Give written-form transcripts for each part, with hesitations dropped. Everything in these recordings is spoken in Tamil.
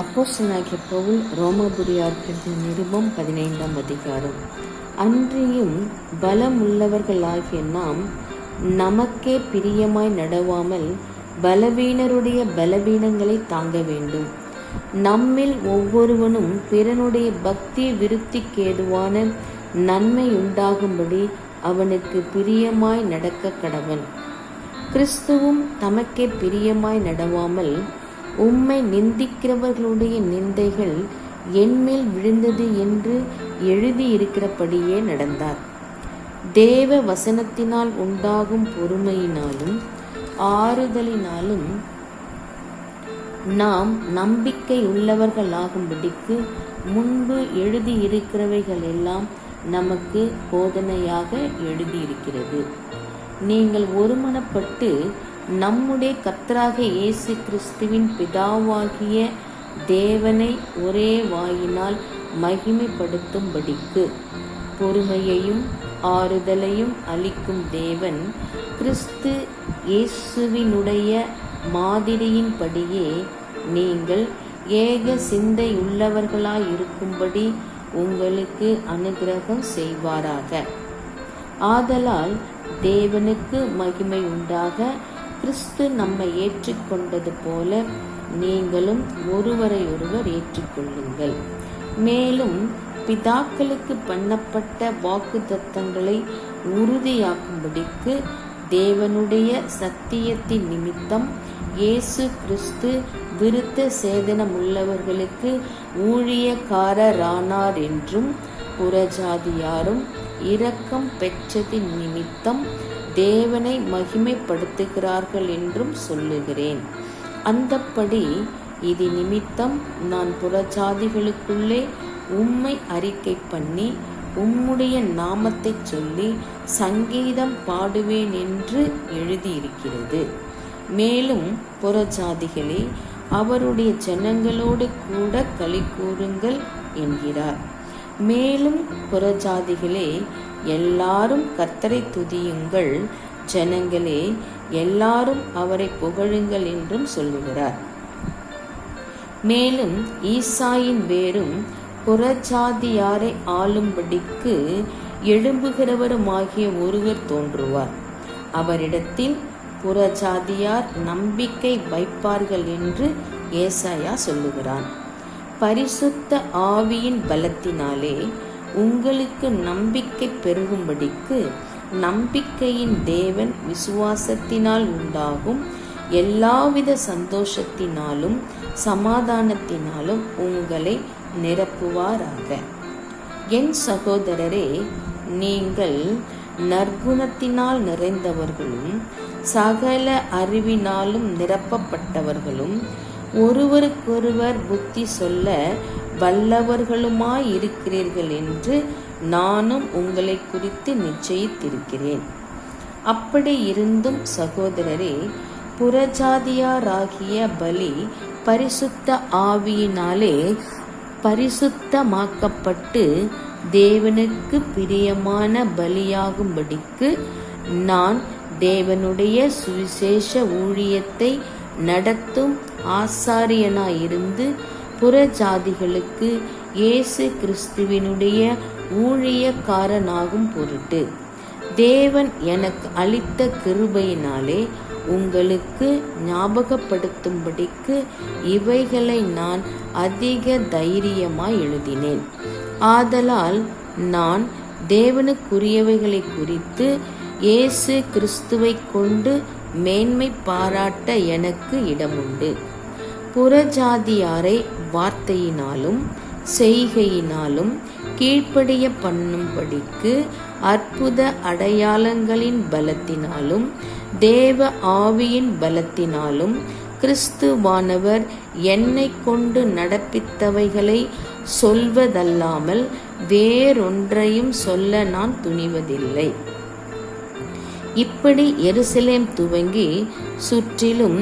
அப்போஸ்தலனாகிய பவுல் ரோமாபுரியாருக்கு நிருபம் 15ஆம் அதிகாரம். அன்றியும் பலமுள்ளவர்களாகிய நாம் நமக்கே பிரியமாய் நடவாமல் பலவீனருடைய பலவீனங்களை தாங்க வேண்டும். நம்மில் ஒவ்வொருவனும் பிறனுடைய பக்தி விருத்திக்கேதுவான நன்மை உண்டாகும்படி அவனுக்கு பிரியமாய் நடக்க கடவன். கிறிஸ்துவும் தமக்கே பிரியமாய் நடவாமல் உம்மை நிந்திக்கிறவர்களுடைய நிந்தைகள் என்மேல் விழுந்தது என்று எழுதியிருக்கிறபடியே நடந்தார். தேவ வசனத்தினால் உண்டாகும் பொறுமையினாலும் ஆறுதலினாலும் நாம் நம்பிக்கை உள்ளவர்களாகும்படிக்கு முன்பு எழுதியிருக்கிறவைகள் எல்லாம் நமக்கு போதனையாக எழுதியிருக்கிறது. நீங்கள் ஒருமனப்பட்டு நம்முடைய கர்த்தராகிய இயேசு கிறிஸ்துவின் பிதாவாகிய தேவனை ஒரே வாயினால் மகிமைப்படுத்தும்படிக்கு பொறுமையையும் ஆறுதலையும் அளிக்கும் தேவன் கிறிஸ்து இயேசுவினுடைய மாதிரியின்படியே நீங்கள் ஏக சிந்தை உள்ளவர்களாயிருக்கும்படி உங்களுக்கு அனுக்கிரகம் செய்வாராக. ஆதலால் தேவனுக்கு மகிமை உண்டாக கிறிஸ்து நம்மை ஏற்றுக்கொண்டது போல நீங்களும் ஒருவரையொருவர் ஏற்றுக்கொள்ளுங்கள். மேலும் பிதாக்களுக்கு பண்ணப்பட்ட வாக்குத்தத்தங்களை உறுதியாக்கும்படிக்கு தேவனுடைய சத்தியத்தின் நிமித்தம் இயேசு கிறிஸ்து விருத்த சேதனமுள்ளவர்களுக்கு ஊழியக்காரரானார் என்றும் புறஜாதியாரும் இரக்கம் பெற்றதின் நிமித்தம் தேவனை மகிமைப்படுத்துகிறார்கள் என்றும் சொல்லுகிறேன். அந்தப்படி இது நிமித்தம் நான் புறஜாதிகளுக்குள்ளே உம்மை அறிக்கை பண்ணி உம்முடைய நாமத்தை சொல்லி சங்கீதம் பாடுவேன் என்று எழுதியிருக்கிறது. மேலும் புறஜாதிகளே அவருடைய ஜனங்களோடு கூட களி கூறுங்கள் என்கிறார். மேலும் புறஜாதிகளே எல்லாரும் கர்த்தரை துதியுங்கள், ஜனங்களே எல்லாரும் அவரை புகழுங்கள் என்றும் சொல்லுகிறார். மேலும் ஈசாயின் வேரும் புறஜாதியாரை ஆளும்படிக்கு எழும்புகிறவருமாகிய ஒருவர் தோன்றுவார். அவரிடத்தில் புறஜாதியார் நம்பிக்கை வைப்பார்கள் என்று ஏசாயா சொல்லுகிறான். பரிசுத்த ஆவியின் பலத்தினாலே உங்களுக்கு நம்பிக்கை பெருகும்படிக்கு நம்பிக்கையின் தேவன் விசுவாசத்தினால் உண்டாகும் எல்லாவித சந்தோஷத்தினாலும் சமாதானத்தினாலும் உங்களை நிரப்புவாராக. என் சகோதரரே, நீங்கள் நற்குணத்தினால் நிறைந்தவர்களும் சகல அறிவினாலும் நிரப்பப்பட்டவர்களும் ஒருவருக்கொருவர் புத்தி சொல்ல வல்லவர்களுமாயிருக்கிறீர்கள் என்று நானும் உங்களை குறித்து நிச்சயித்திருக்கிறேன். அப்படி இருந்தும் சகோதரரே, புறஜாதியாராகிய பலி பரிசுத்த ஆவியினாலே பரிசுத்தமாக்கப்பட்டு தேவனுக்கு பிரியமான பலியாகும்படிக்கு நான் தேவனுடைய சுவிசேஷ ஊழியத்தை நடத்தும் ஆசாரியனாயிருந்து புறஜாதிகளுக்கு இயேசு கிறிஸ்துவினுடைய ஊழியக்காரனாகும் பொருட்டு தேவன் எனக்கு அளித்த கிருபையினாலே உங்களுக்கு ஞாபகப்படுத்தும்படிக்கு இவைகளை நான் அதிக தைரியமாய் எழுதினேன். ஆதலால் நான் தேவனுக்குரியவைகளை குறித்து இயேசு கிறிஸ்துவை கொண்டு மேன்மை பாராட்ட எனக்கு இடமுண்டு. புறஜாதியாரை வார்த்தையினாலும் செய்கையினாலும் கீழ்ப்படிய பண்ணும்படிக்கு அற்புத அடையாளங்களின் பலத்தினாலும் தேவ ஆவியின் பலத்தினாலும் கிறிஸ்துவானவர் என்னை கொண்டு நடப்பித்தவைகளை சொல்வதல்லாமல் வேறொன்றையும் சொல்ல நான் துணிவதில்லை. இப்படி எருசலேம் துவங்கி சுற்றிலும்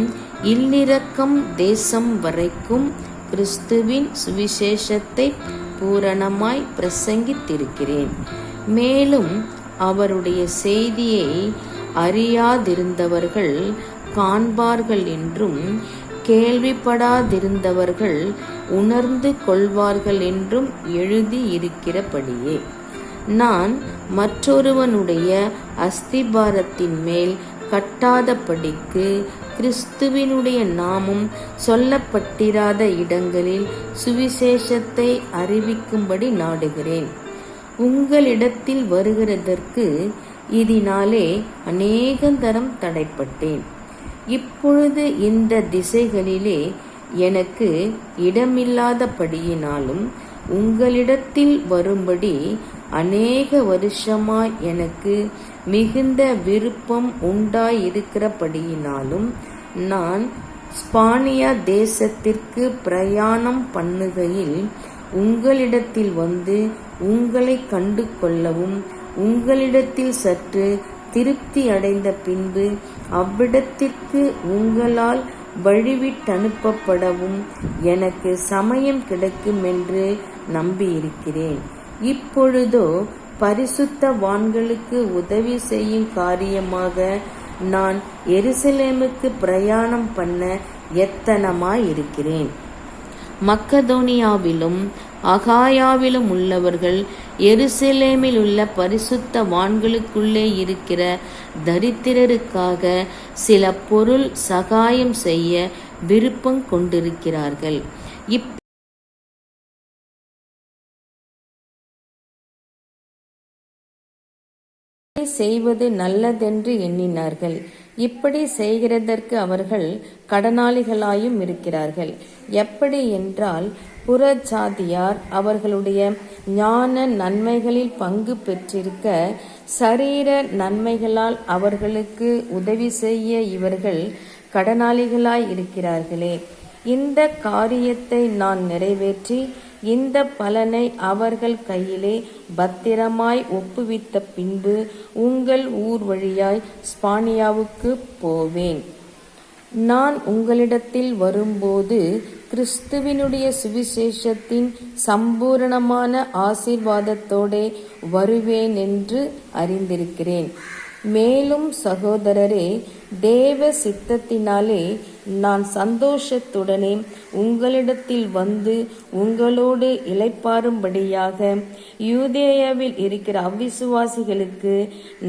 இல்லிரக்கம் தேசம் வரைக்கும் கிறிஸ்துவின் சுவிசேஷத்தை பூரணமாய் பிரசங்கித்திருக்கிறேன். மேலும் அவருடைய செய்தியை அறியாதிருந்தவர்கள் காண்பார்கள் என்றும் கேள்விப்படாதிருந்தவர்கள் உணர்ந்து கொள்வார்கள் என்றும் எழுதியிருக்கிறபடியே. நான் மற்றொருவனுடைய அஸ்திபாரத்தின் மேல் கட்டாதபடிக்கு கிறிஸ்துவினுடைய நாமம் சொல்லப்பட்டிராத இடங்களில் சுவிசேஷத்தை அறிவிக்கும்படி நாடுகிறேன். உங்களிடத்தில் வருகிறதற்கு இதனாலே அநேகந்தரம் தடைப்பட்டேன். இப்பொழுது இந்த திசைகளிலே எனக்கு இடமில்லாதபடியினாலும் உங்களிடத்தில் வரும்படி அநேக வருஷமாய் எனக்கு மிகுந்த விருப்பம் உண்டாயிருக்கிறபடியினாலும் நான் ஸ்பானியா தேசத்திற்கு பிரயாணம் பண்ணுகையில் உங்களிடத்தில் வந்து உங்களை கண்டு கொள்ளவும் உங்களிடத்தில் சற்று திருப்தி அடைந்த பின்பு அவ்விடத்திற்கு உங்களால் வழிவிட்டனுப்பப்படவும் எனக்கு சமயம் கிடைக்கும் என்று நம்பியிருக்கிறேன். இப்பொழுதோ பரிசுத்தவான்களுக்கு உதவி செய்யும் காரியமாக நான் எருசலேமுக்கு பிரயாணம் பண்ண எத்தனமாயிருக்கிறேன். மக்கதோனியாவிலும் அகாயாவிலும் உள்ளவர்கள் எருசலேமில் உள்ள பரிசுத்தவான்களுக்குள்ளே இருக்கிற தரித்திரருக்காக சில பொருள் சகாயம் செய்ய விருப்பம் கொண்டிருக்கிறார்கள். செய்வது நல்லதென்று எண்ணினார்கள். இப்படி செய்கிறதற்கு அவர்கள் கடனாளிகளாயும் இருக்கிறார்கள். எப்படி என்றால், புறஜாதியார் அவர்களுடைய ஞான நன்மைகளில் பங்கு பெற்றிருக்க சரீர நன்மைகளால் அவர்களுக்கு உதவி செய்ய இவர்கள் கடனாளிகளாய் இருக்கிறார்களே. இந்த காரியத்தை நான் நிறைவேற்றி இந்த பலனை அவர்கள் கையிலே பத்திரமாய் ஒப்புவித்த பின்பு உங்கள் ஊர் வழியாய் ஸ்பானியாவுக்கு போவேன். நான் உங்களிடத்தில் வரும்போது கிறிஸ்துவினுடைய சுவிசேஷத்தின் சம்பூரணமான ஆசீர்வாதத்தோடே வருவேன் என்று அறிந்திருக்கிறேன். மேலும் சகோதரரே, தேவ சித்தத்தினாலே நான் சந்தோஷத்துடனே உங்களிடத்தில் வந்து உங்களோடு இளைப்பாறும்படியாக யூதேயாவில் இருக்கிற அவ்விசுவாசிகளுக்கு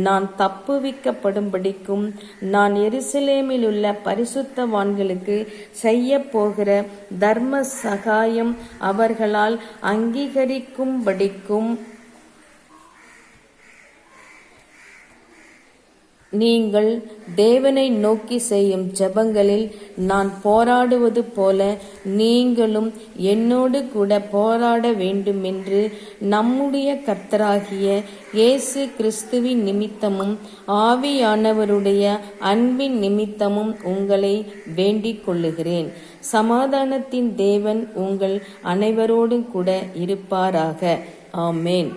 நான் தப்புவிக்கப்படும்படிக்கும் நான் எருசலேமில் உள்ள பரிசுத்தவான்களுக்கு செய்ய போகிற தர்ம சகாயம் அவர்களால் அங்கீகரிக்கும்படிக்கும் நீங்கள் தேவனை நோக்கி செய்யும் ஜெபங்களில் நான் போராடுவது போல நீங்களும் என்னோடு கூட போராட வேண்டுமென்று நம்முடைய கர்த்தராகிய இயேசு கிறிஸ்துவின் நிமித்தமும் ஆவியானவருடைய அன்பின் நிமித்தமும் உங்களை வேண்டிக் கொள்ளுகிறேன். சமாதானத்தின் தேவன் உங்கள் அனைவரோடும் கூட இருப்பாராக. ஆமேன்.